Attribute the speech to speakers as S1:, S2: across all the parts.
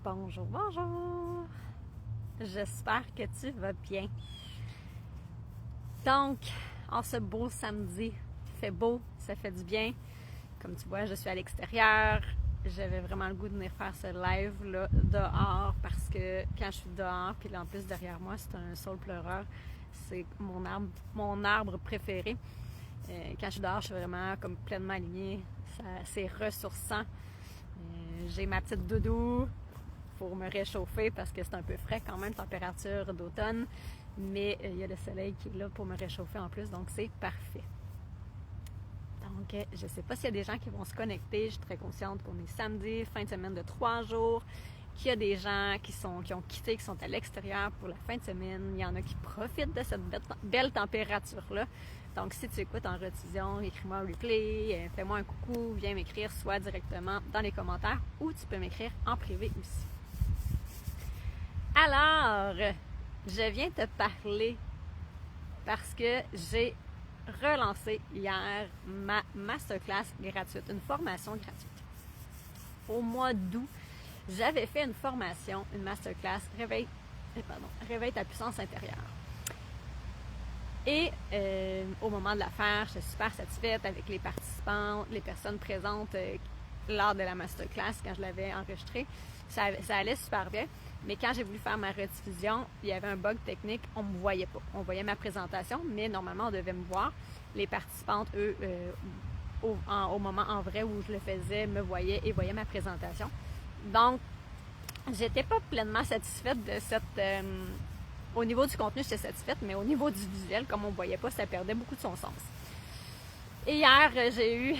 S1: Bonjour, bonjour! J'espère que tu vas bien. Donc, en ce beau samedi, il fait beau, ça fait du bien. Comme tu vois, je suis à l'extérieur. J'avais vraiment le goût de venir faire ce live-là dehors parce que quand je suis dehors, puis là, en plus derrière moi, c'est un saule pleureur. C'est mon arbre préféré. Quand je suis dehors, je suis vraiment comme pleinement alignée. C'est ressourçant. J'ai ma petite doudou pour me réchauffer parce que c'est un peu frais quand même, température d'automne. Mais il y a le soleil qui est là pour me réchauffer en plus, donc c'est parfait. Donc, je ne sais pas s'il y a des gens qui vont se connecter. Je suis très consciente qu'on est samedi, fin de semaine de 3 jours, qu'il y a des gens qui ont quitté, qui sont à l'extérieur pour la fin de semaine. Il y en a qui profitent de cette belle température-là. Donc, si tu écoutes en rediffusion, écris-moi un replay, fais-moi un coucou, viens m'écrire soit directement dans les commentaires ou tu peux m'écrire en privé aussi. Alors, je viens te parler parce que j'ai relancé hier ma masterclass gratuite, une formation gratuite. Au mois d'août, j'avais fait une formation, une masterclass, réveille ta puissance intérieure. Et au moment de la faire, je suis super satisfaite avec les participants, les personnes présentes lors de la masterclass quand je l'avais enregistrée. Ça allait super bien. Mais quand j'ai voulu faire ma rediffusion, il y avait un bug technique, on ne me voyait pas. On voyait ma présentation, mais normalement, on devait me voir. Les participantes, eux, au moment en vrai où je le faisais, me voyaient et voyaient ma présentation. Donc, j'étais pas pleinement satisfaite de cette... au niveau du contenu, j'étais satisfaite, mais au niveau du visuel, comme on ne voyait pas, ça perdait beaucoup de son sens. Et hier, j'ai eu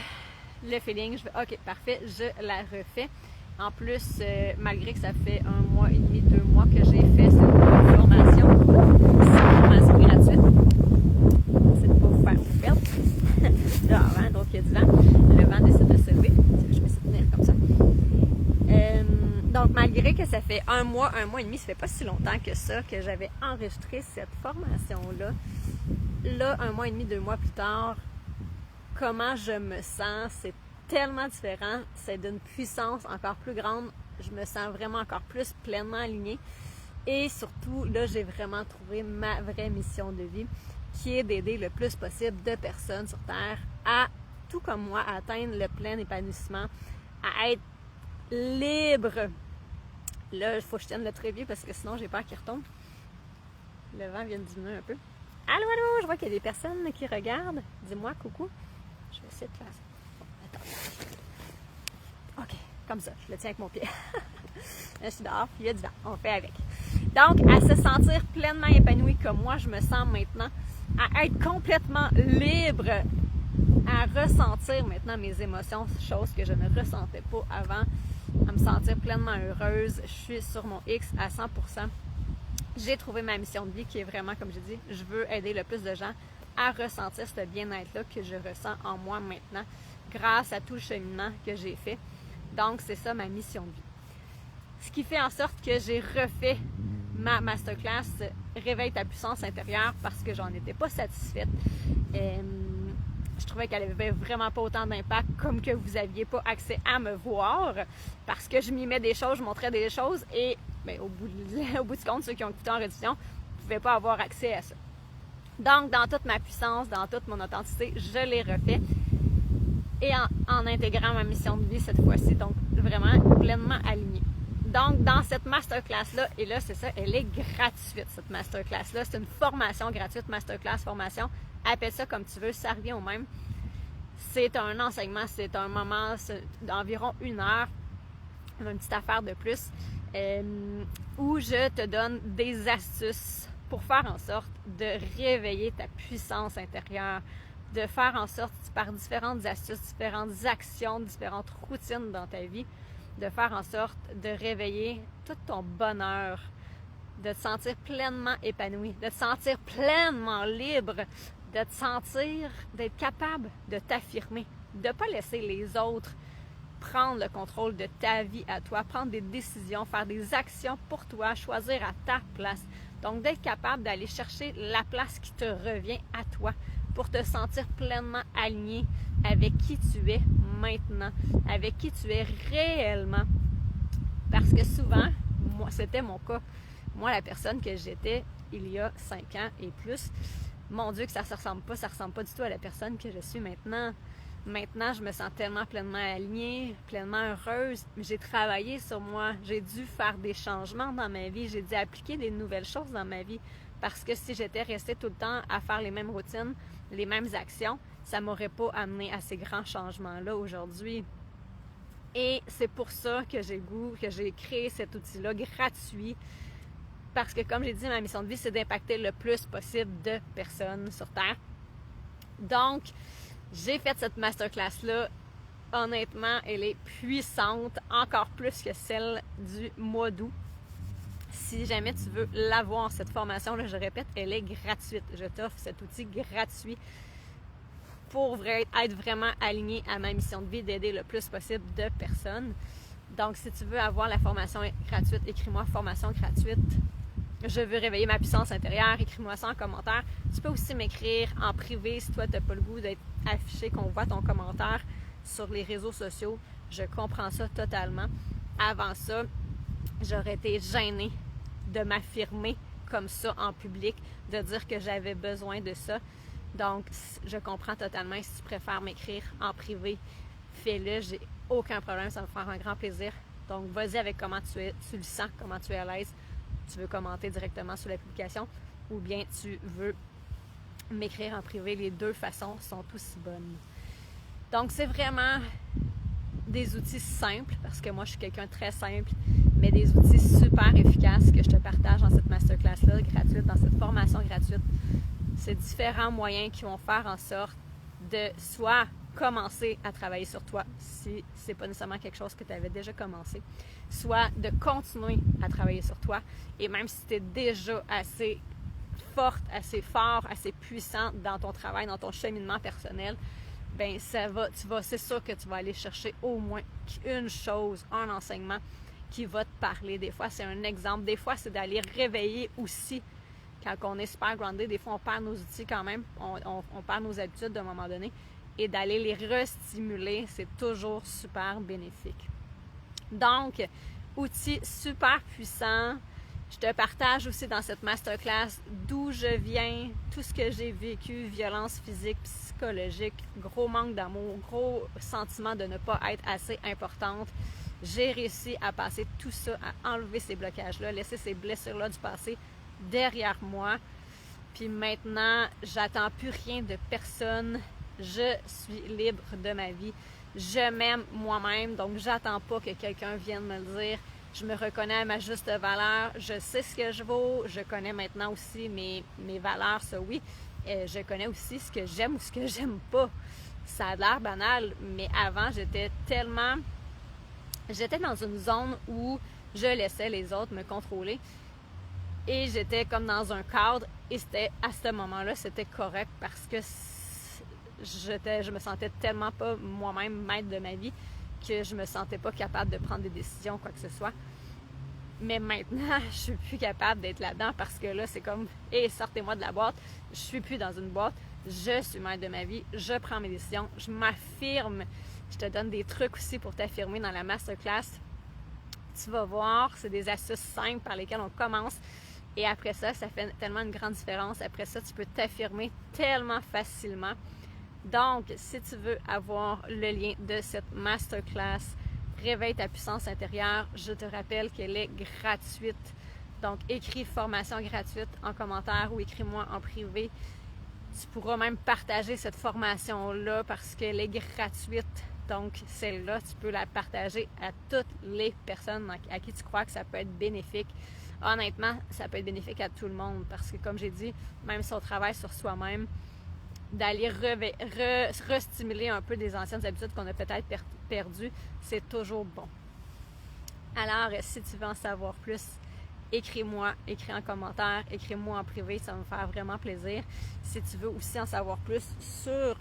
S1: le feeling, je fais « OK, parfait, je la refais ». En plus, malgré que ça fait 1 mois et demi, 2 mois que j'ai fait cette formation gratuite, c'est de ne pas vous faire perdre. Dehors, hein, donc il y a du vent. Le vent décide de se lever. Je vais essayer de tenir comme ça. Donc, malgré que ça fait 1 mois et demi, ça fait pas si longtemps que ça que j'avais enregistré cette formation-là. Là, 1 mois et demi, 2 mois plus tard, comment je me sens, c'est tellement différent, c'est d'une puissance encore plus grande, je me sens vraiment encore plus pleinement alignée et surtout, là, j'ai vraiment trouvé ma vraie mission de vie qui est d'aider le plus possible de personnes sur Terre à, tout comme moi, à atteindre le plein épanouissement, à être libre. Là, il faut que je tienne le trépied parce que sinon, j'ai peur qu'il retombe. Le vent vient de diminuer un peu. Allô, allô, je vois qu'il y a des personnes qui regardent. Dis-moi coucou. Je vais essayer de faire ça. OK, comme ça, je le tiens avec mon pied. Je suis dehors, puis il y a du vent, on fait avec. Donc, à se sentir pleinement épanouie comme moi, je me sens maintenant, à être complètement libre, à ressentir maintenant mes émotions, chose que je ne ressentais pas avant, à me sentir pleinement heureuse. Je suis sur mon X à 100%. J'ai trouvé ma mission de vie qui est vraiment, comme je dis, je veux aider le plus de gens à ressentir ce bien-être-là que je ressens en moi maintenant, grâce à tout le cheminement que j'ai fait. Donc, c'est ça ma mission de vie. Ce qui fait en sorte que j'ai refait ma masterclass Réveille ta puissance intérieure parce que j'en étais pas satisfaite. Je trouvais qu'elle avait vraiment pas autant d'impact comme que vous aviez pas accès à me voir parce que je m'y mets des choses, je montrais des choses et bien, au bout du compte, ceux qui ont écouté en rediffusion ne pouvaient pas avoir accès à ça. Donc, dans toute ma puissance, dans toute mon authenticité, je l'ai refait. Et en intégrant ma mission de vie cette fois-ci, donc vraiment pleinement alignée. Donc, dans cette masterclass-là, et là, c'est ça, elle est gratuite, cette masterclass-là. C'est une formation gratuite, masterclass, formation. Appelle ça comme tu veux, ça revient au même. C'est un enseignement, c'est un moment d'environ 1 heure, une petite affaire de plus, où je te donne des astuces pour faire en sorte de réveiller ta puissance intérieure, de faire en sorte, par différentes astuces, différentes actions, différentes routines dans ta vie, de faire en sorte de réveiller tout ton bonheur, de te sentir pleinement épanoui, de te sentir pleinement libre, de te sentir, d'être capable de t'affirmer, de ne pas laisser les autres prendre le contrôle de ta vie à toi, prendre des décisions, faire des actions pour toi, choisir à ta place. Donc, d'être capable d'aller chercher la place qui te revient à toi pour te sentir pleinement aligné avec qui tu es maintenant, avec qui tu es réellement. Parce que souvent, moi, c'était mon cas. Moi, la personne que j'étais il y a 5 ans et plus, mon Dieu que ça ressemble pas du tout à la personne que je suis maintenant. Maintenant, je me sens tellement pleinement alignée, pleinement heureuse. J'ai travaillé sur moi. J'ai dû faire des changements dans ma vie. J'ai dû appliquer des nouvelles choses dans ma vie. Parce que si j'étais restée tout le temps à faire les mêmes routines, les mêmes actions, ça m'aurait pas amené à ces grands changements-là aujourd'hui. Et c'est pour ça que j'ai créé cet outil-là gratuit. Parce que, comme j'ai dit, ma mission de vie, c'est d'impacter le plus possible de personnes sur Terre. Donc, j'ai fait cette masterclass-là. Honnêtement, elle est puissante, encore plus que celle du mois d'août. Si jamais tu veux l'avoir, cette formation-là, je répète, elle est gratuite. Je t'offre cet outil gratuit pour être vraiment aligné à ma mission de vie, d'aider le plus possible de personnes. Donc, si tu veux avoir la formation gratuite, écris-moi « Formation gratuite ». Je veux réveiller ma puissance intérieure, écris-moi ça en commentaire. Tu peux aussi m'écrire en privé si toi, tu n'as pas le goût d'être affiché, qu'on voit ton commentaire sur les réseaux sociaux. Je comprends ça totalement. Avant ça, j'aurais été gênée de m'affirmer comme ça en public, de dire que j'avais besoin de ça. Donc, je comprends totalement. Si tu préfères m'écrire en privé, fais-le. J'ai aucun problème, ça va me faire un grand plaisir. Donc, vas-y avec comment tu le sens, comment tu es à l'aise. Tu veux commenter directement sous la publication ou bien tu veux m'écrire en privé. Les deux façons sont aussi bonnes. Donc, c'est vraiment des outils simples, parce que moi, je suis quelqu'un de très simple, mais des outils super efficaces que je te partage dans cette masterclass-là gratuite, dans cette formation gratuite. C'est différents moyens qui vont faire en sorte de soit commencer à travailler sur toi, si c'est pas nécessairement quelque chose que tu avais déjà commencé, soit de continuer à travailler sur toi, et même si tu es déjà assez forte, assez fort, assez puissant dans ton travail, dans ton cheminement personnel, ben c'est sûr que tu vas aller chercher au moins une chose, un enseignement qui va te parler. Des fois, c'est un exemple. Des fois, c'est d'aller réveiller aussi. Quand on est super groundé, des fois, on perd nos outils quand même. On perd nos habitudes d'un moment donné. Et d'aller les restimuler, c'est toujours super bénéfique. Donc, outil super puissant. Je te partage aussi dans cette masterclass d'où je viens, tout ce que j'ai vécu, violence physique, psychologique, gros manque d'amour, gros sentiment de ne pas être assez importante. J'ai réussi à passer tout ça, à enlever ces blocages-là, laisser ces blessures-là du passé derrière moi. Puis maintenant, j'attends plus rien de personne. Je suis libre de ma vie. Je m'aime moi-même, donc j'attends pas que quelqu'un vienne me le dire. Je me reconnais à ma juste valeur. Je sais ce que je vaux. Je connais maintenant aussi mes valeurs, ça oui. Je connais aussi ce que j'aime ou ce que j'aime pas. Ça a l'air banal, mais avant, j'étais dans une zone où je laissais les autres me contrôler. Et j'étais comme dans un cadre. Et à ce moment-là, c'était correct parce que je me sentais tellement pas moi-même maître de ma vie que je me sentais pas capable de prendre des décisions, quoi que ce soit. Mais maintenant, je suis plus capable d'être là-dedans parce que là, c'est comme « Hey, sortez-moi de la boîte, je suis plus dans une boîte, je suis maître de ma vie, je prends mes décisions, je m'affirme. » Je te donne des trucs aussi pour t'affirmer dans la masterclass. Tu vas voir, c'est des astuces simples par lesquelles on commence. Et après ça, ça fait tellement une grande différence. Après ça, tu peux t'affirmer tellement facilement. Donc, si tu veux avoir le lien de cette masterclass, Réveille ta puissance intérieure, je te rappelle qu'elle est gratuite. Donc, écris formation gratuite en commentaire ou écris-moi en privé. Tu pourras même partager cette formation-là parce qu'elle est gratuite. Donc, celle-là, tu peux la partager à toutes les personnes à qui tu crois que ça peut être bénéfique. Honnêtement, ça peut être bénéfique à tout le monde parce que, comme j'ai dit, même si on travaille sur soi-même, d'aller restimuler un peu des anciennes habitudes qu'on a peut-être perdues, c'est toujours bon. Alors, si tu veux en savoir plus, écris-moi, écris en commentaire, écris-moi en privé, ça va me faire vraiment plaisir. Si tu veux aussi en savoir plus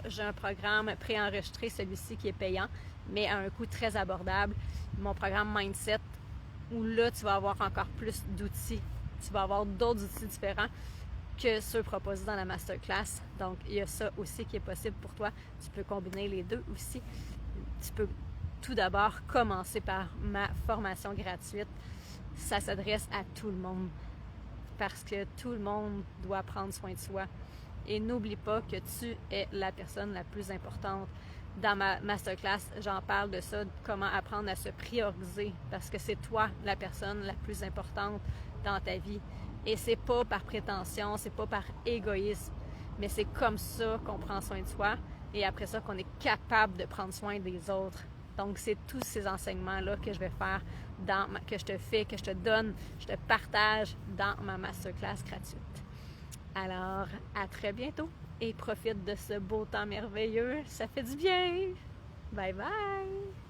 S1: j'ai un programme préenregistré, celui-ci qui est payant, mais à un coût très abordable, mon programme Mindset, où là, tu vas avoir encore plus d'outils. Tu vas avoir d'autres outils différents que ceux proposés dans la masterclass. Donc, il y a ça aussi qui est possible pour toi. Tu peux combiner les deux aussi. Tu peux tout d'abord commencer par ma formation gratuite, ça s'adresse à tout le monde parce que tout le monde doit prendre soin de soi. Et n'oublie pas que tu es la personne la plus importante. Dans ma masterclass, j'en parle de ça, comment apprendre à se prioriser parce que c'est toi la personne la plus importante dans ta vie. Et c'est pas par prétention, c'est pas par égoïsme, mais c'est comme ça qu'on prend soin de soi et après ça qu'on est capable de prendre soin des autres. Donc, c'est tous ces enseignements-là que je vais faire, que je te fais, que je te donne, je te partage dans ma masterclass gratuite. Alors, à très bientôt et profite de ce beau temps merveilleux. Ça fait du bien! Bye bye!